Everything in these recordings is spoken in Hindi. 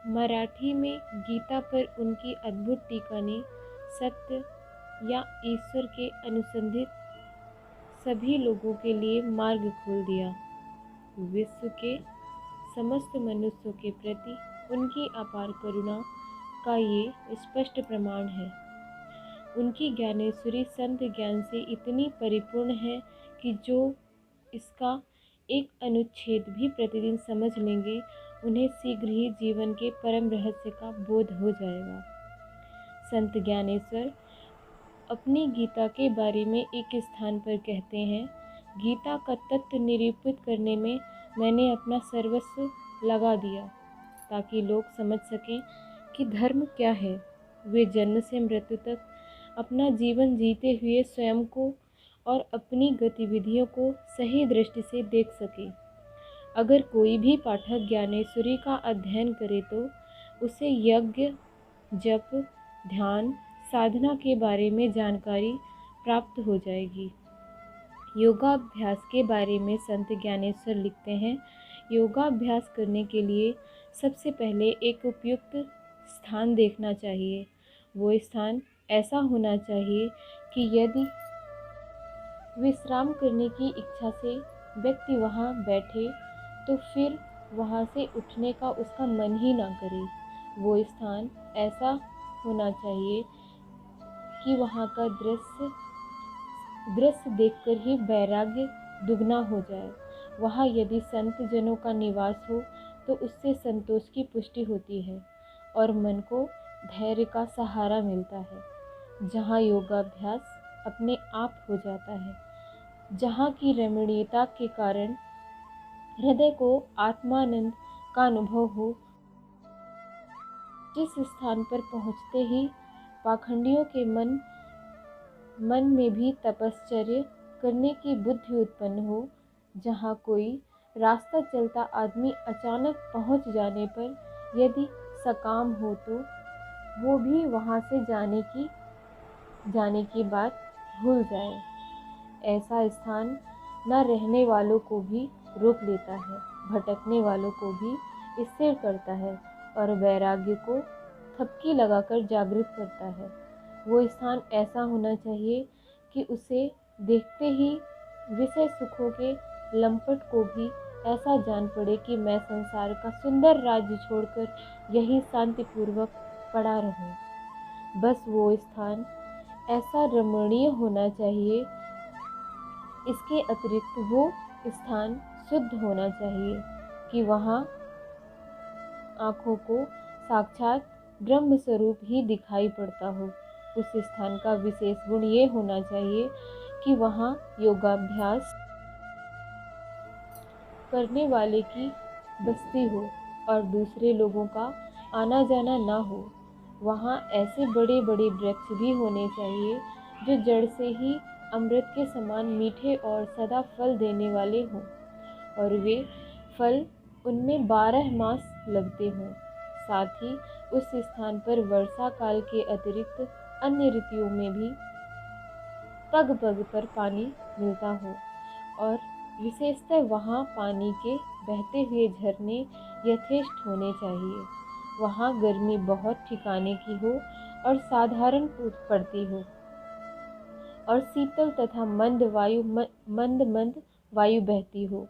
मराठी में गीता पर उनकी अद्भुत टीका ने सत्य या ईश्वर के अनुसंधित सभी लोगों के लिए मार्ग खोल दिया। विश्व के समस्त मनुष्यों के प्रति उनकी अपार करुणा का ये स्पष्ट प्रमाण है। उनकी ज्ञानेश्वरी संत ज्ञान से इतनी परिपूर्ण है कि जो इसका एक अनुच्छेद भी प्रतिदिन समझ लेंगे, उन्हें शीघ्र ही जीवन के परम रहस्य का बोध हो जाएगा। संत ज्ञानेश्वर अपनी गीता के बारे में एक स्थान पर कहते हैं, गीता का तत्व निरूपित करने में मैंने अपना सर्वस्व लगा दिया ताकि लोग समझ सकें कि धर्म क्या है। वे जन्म से मृत्यु तक अपना जीवन जीते हुए स्वयं को और अपनी गतिविधियों को सही दृष्टि से देख सके। अगर कोई भी पाठक ज्ञानेश्वरी का अध्ययन करे तो उसे यज्ञ, जप, ध्यान, साधना के बारे में जानकारी प्राप्त हो जाएगी। योगाभ्यास के बारे में संत ज्ञानेश्वर लिखते हैं, योगाभ्यास करने के लिए सबसे पहले एक उपयुक्त स्थान देखना चाहिए। वो स्थान ऐसा होना चाहिए कि यदि विश्राम करने की इच्छा से व्यक्ति वहाँ बैठे तो फिर वहाँ से उठने का उसका मन ही ना करे। वो स्थान ऐसा होना चाहिए कि वहाँ का दृश्य देखकर ही वैराग्य दुगना हो जाए। वहाँ यदि संत जनों का निवास हो तो उससे संतोष की पुष्टि होती है और मन को धैर्य का सहारा मिलता है। जहाँ योगाभ्यास अपने आप हो जाता है, जहाँ की रमणीयता के कारण हृदय को आत्मानंद का अनुभव हो, जिस स्थान पर पहुँचते ही पाखंडियों के मन में भी तपश्चर्य करने की बुद्धि उत्पन्न हो, जहाँ कोई रास्ता चलता आदमी अचानक पहुँच जाने पर यदि सकाम हो तो वो भी वहाँ से जाने की बात भूल जाए। ऐसा स्थान न रहने वालों को भी रोक लेता है, भटकने वालों को भी स्थिर करता है और वैराग्य को थपकी लगाकर जागृत करता है। वो स्थान ऐसा होना चाहिए कि उसे देखते ही विषय सुखों के लंपट को भी ऐसा जान पड़े कि मैं संसार का सुंदर राज्य छोड़कर यही शांतिपूर्वक पड़ा रहूं। बस वो स्थान ऐसा रमणीय होना चाहिए। इसके अतिरिक्त वो स्थान शुद्ध होना चाहिए कि वहाँ आँखों को साक्षात ब्रह्म स्वरूप ही दिखाई पड़ता हो। उस स्थान का विशेष गुण ये होना चाहिए कि वहाँ योगाभ्यास करने वाले की बस्ती हो और दूसरे लोगों का आना जाना ना हो। वहाँ ऐसे बड़े बड़े वृक्ष भी होने चाहिए जो जड़ से ही अमृत के समान मीठे और सदा फल देने वाले हों और वे फल उनमें 12 मास लगते हों। साथ ही उस स्थान पर वर्षा काल के अतिरिक्त अन्य ऋतुओं में भी पग पग पर पानी मिलता हो और विशेषतः वहाँ पानी के बहते हुए झरने यथेष्ट होने चाहिए। वहाँ गर्मी बहुत ठिकाने की हो और साधारण पड़ती हो और शीतल तथा मंद वायु बहती हो।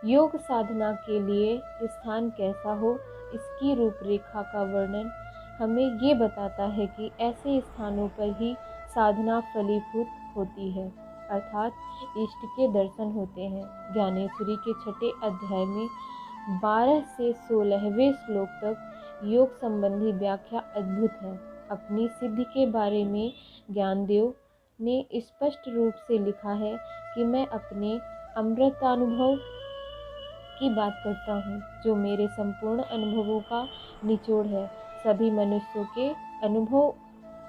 योग साधना के लिए स्थान कैसा हो, इसकी रूपरेखा का वर्णन हमें ये बताता है कि ऐसे स्थानों पर ही साधना फलीभूत होती है, अर्थात इष्ट के दर्शन होते हैं। ज्ञानेश्वरी के 6 अध्याय में 12 से 16वें श्लोक तक योग संबंधी व्याख्या अद्भुत है। अपनी सिद्धि के बारे में ज्ञानदेव ने स्पष्ट रूप से लिखा है कि मैं अपने अमृतानुभव की बात करता हूँ, जो मेरे संपूर्ण अनुभवों का निचोड़ है। सभी मनुष्यों के अनुभव,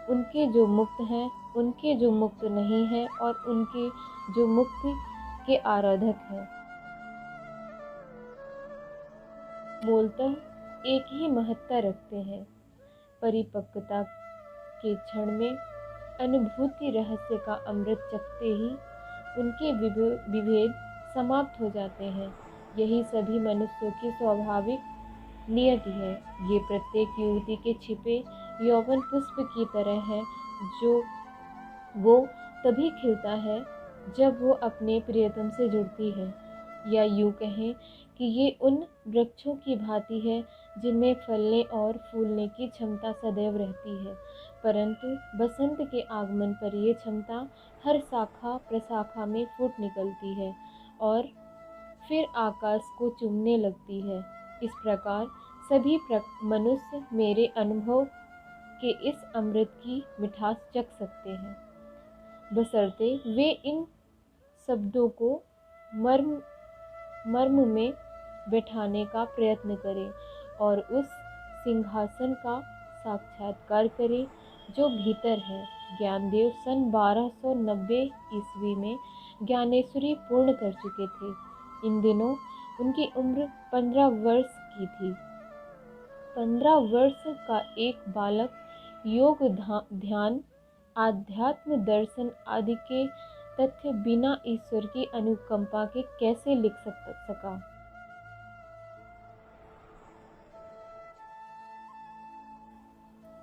उनके जो मुक्त हैं, उनके जो मुक्त नहीं हैं और उनके जो मुक्ति के आराधक हैं, मूलतः एक ही महत्ता रखते हैं। परिपक्वता के क्षण में अनुभूति रहस्य का अमृत चखते ही उनके विभेद समाप्त हो जाते हैं। यही सभी मनुष्यों की स्वाभाविक नियति है। ये प्रत्येक युवती के छिपे यौवन पुष्प की तरह है, जो वो तभी खिलता है जब वो अपने प्रियतम से जुड़ती है। या यूँ कहें कि ये उन वृक्षों की भांति है जिनमें फलने और फूलने की क्षमता सदैव रहती है, परंतु बसंत के आगमन पर ये क्षमता हर शाखा प्रशाखा में फूट निकलती है और फिर आकाश को चूमने लगती है। इस प्रकार सभी मनुष्य मेरे अनुभव के इस अमृत की मिठास चख सकते हैं, बशर्ते वे इन शब्दों को मर्म में बैठाने का प्रयत्न करें और उस सिंहासन का साक्षात्कार करें जो भीतर है। ज्ञानदेव सन 1290 ईस्वी में ज्ञानेश्वरी पूर्ण कर चुके थे। इन दिनों उनकी उम्र 15 वर्ष की थी। 15 वर्ष का एक बालक योग ध्यान आध्यात्म दर्शन आदि के तथ्य बिना ईश्वर की अनुकंपा के कैसे लिख सका।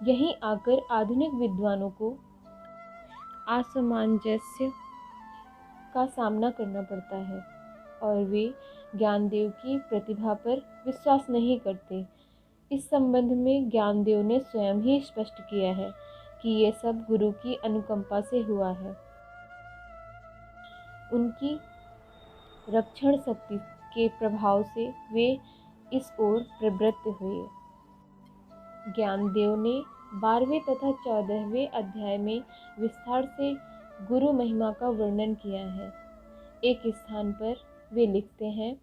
यहीं आकर आधुनिक विद्वानों को असमंजस्य का सामना करना पड़ता है और वे ज्ञानदेव की प्रतिभा पर विश्वास नहीं करते। इस संबंध में ज्ञानदेव ने स्वयं ही स्पष्ट किया है कि ये सब गुरु की अनुकंपा से हुआ है। उनकी रक्षण शक्ति के प्रभाव से वे इस ओर प्रवृत्त हुए। ज्ञानदेव ने 12वें तथा 14वें अध्याय में विस्तार से गुरु महिमा का वर्णन किया है। एक स्थान पर वे लिखते हैं,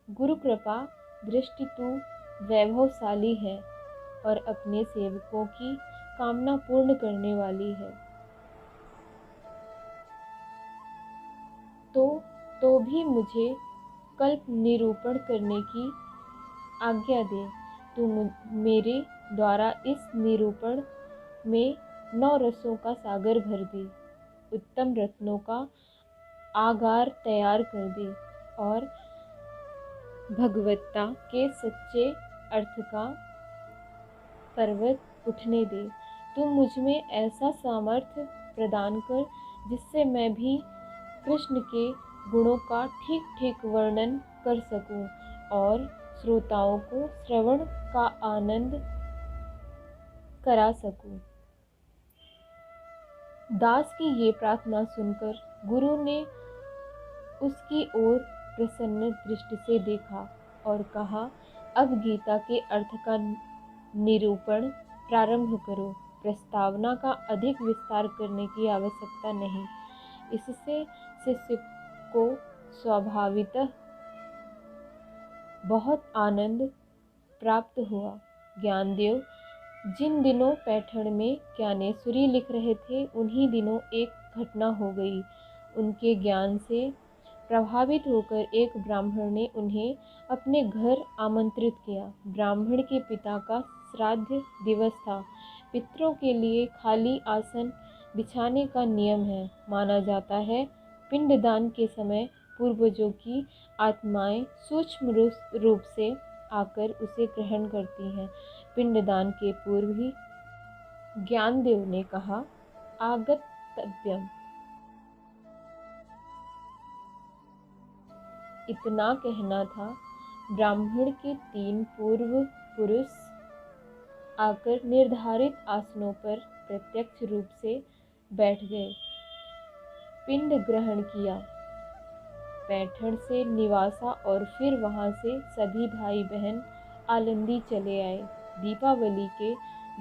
गुरु कृपा दृष्टि तू वैभवशाली है और अपने सेवकों की कामना पूर्ण करने वाली है। तो भी मुझे कल्प निरूपण करने की आज्ञा दे। तू मेरे द्वारा इस निरूपण में 9 रसों का सागर भर दे, उत्तम रत्नों का आगार तैयार कर दे और भगवत्ता के सच्चे अर्थ का पर्वत उठने दे। तू मुझ में ऐसा सामर्थ्य प्रदान कर जिससे मैं भी कृष्ण के गुणों का ठीक ठीक वर्णन कर सकूं और श्रोताओं को श्रवण का आनंद करा सकूं। दास की ये प्रार्थना सुनकर गुरु ने उसकी ओर प्रसन्न दृष्टि से देखा और कहा, अब गीता के अर्थ का निरूपण प्रारंभ करो। प्रस्तावना का अधिक विस्तार करने की आवश्यकता नहीं। इससे शिष्य को स्वाभाविकतः बहुत आनंद प्राप्त हुआ। ज्ञानदेव जिन दिनों पैठण में ज्ञानेश्वरी लिख रहे थे, उन्हीं दिनों एक घटना हो गई। उनके ज्ञान से प्रभावित होकर एक ब्राह्मण ने उन्हें अपने घर आमंत्रित किया। ब्राह्मण के पिता का श्राद्ध दिवस था। पितरों के लिए खाली आसन बिछाने का नियम है। माना जाता है पिंडदान के समय पूर्वजों की आत्माएं सूक्ष्म रूप से आकर उसे ग्रहण करती हैं। पिंडदान के पूर्व ही ज्ञानदेव ने कहा, आगतव्यम। इतना कहना था, ब्राह्मण के 3 पूर्व पुरुष आकर निर्धारित आसनों पर प्रत्यक्ष रूप से बैठ गए। पिंड ग्रहण किया। पैठण से निवासा और फिर वहां से सभी भाई बहन आलंदी चले आए। दीपावली के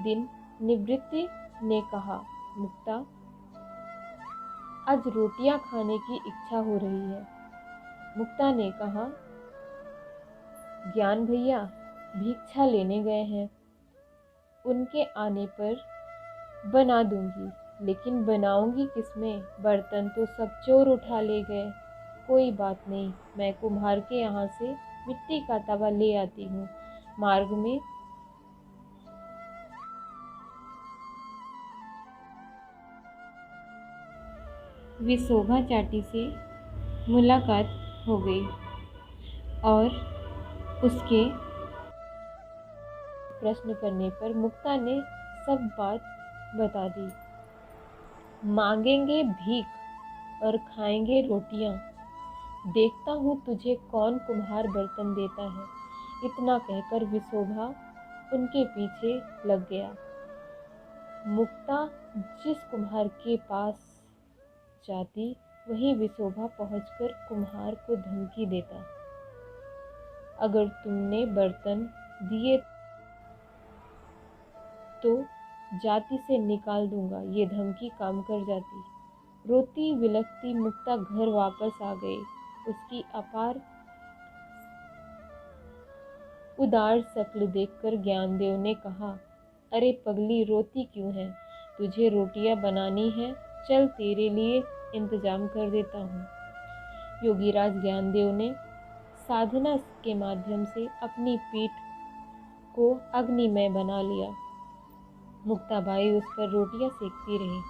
दिन निवृत्ति ने कहा, मुक्ता, आज रोटियां खाने की इच्छा हो रही है। मुक्ता ने कहा, ज्ञान भैया भिक्षा लेने गए हैं, उनके आने पर बना दूंगी, लेकिन बनाऊंगी किसमें? बर्तन तो सब चोर उठा ले गए। कोई बात नहीं, मैं कुम्हार के यहाँ से मिट्टी का तवा ले आती हूँ। मार्ग में विशोभा चाटी से मुलाकात हो गई और उसके प्रश्न करने पर मुक्ता ने सब बात बता दी। मांगेंगे भीख और खाएंगे रोटियां, देखता हूँ तुझे कौन कुम्हार बर्तन देता है। इतना कहकर विशोभा उनके पीछे लग गया। मुक्ता जिस कुम्हार के पास जाती वहीं विशोभा पहुंचकर कुम्हार को धमकी देता, अगर तुमने बर्तन दिए तो जाति से निकाल दूंगा। ये धमकी काम कर जाती। रोती बिलखती मुक्ता घर वापस आ गई। उसकी अपार उदार शक्ल देखकर ज्ञानदेव ने कहा, अरे पगली, रोती क्यों है? तुझे रोटियां बनानी है, चल तेरे लिए इंतजाम कर देता हूँ। योगीराज ज्ञानदेव ने साधना के माध्यम से अपनी पीठ को अग्निमय बना लिया। मुक्ताबाई उस पर रोटियां सेकती रही।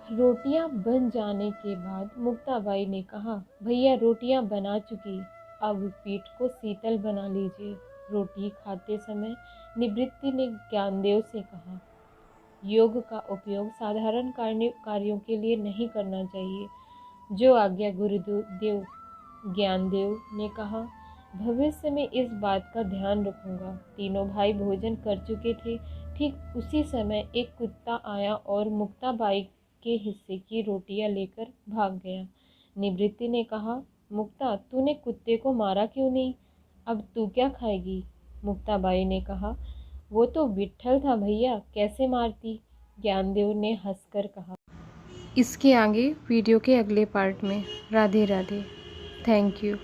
रोटियां बन जाने के बाद मुक्ताबाई ने कहा, भैया रोटियां बना चुकी, अब पीठ को शीतल बना लीजिए। रोटी खाते समय निवृत्ति ने ज्ञानदेव से कहा, योग का उपयोग साधारण कार्यों के लिए नहीं करना चाहिए। जो आज्ञा गुरुदेव। ज्ञानदेव ने कहा, भविष्य में इस बात का ध्यान रखूंगा। तीनों भाई भोजन कर चुके थे। ठीक उसी समय एक कुत्ता आया और मुक्ताबाई के हिस्से की रोटियां लेकर भाग गया। निवृत्ति ने कहा, मुक्ता, तूने कुत्ते को मारा क्यों नहीं? अब तू क्या खाएगी? मुक्ताबाई ने कहा, वो तो विट्ठल था भैया, कैसे मारती? ज्ञानदेव ने हंसकर कहा। इसके आगे वीडियो के अगले पार्ट में। राधे राधे। Thank you.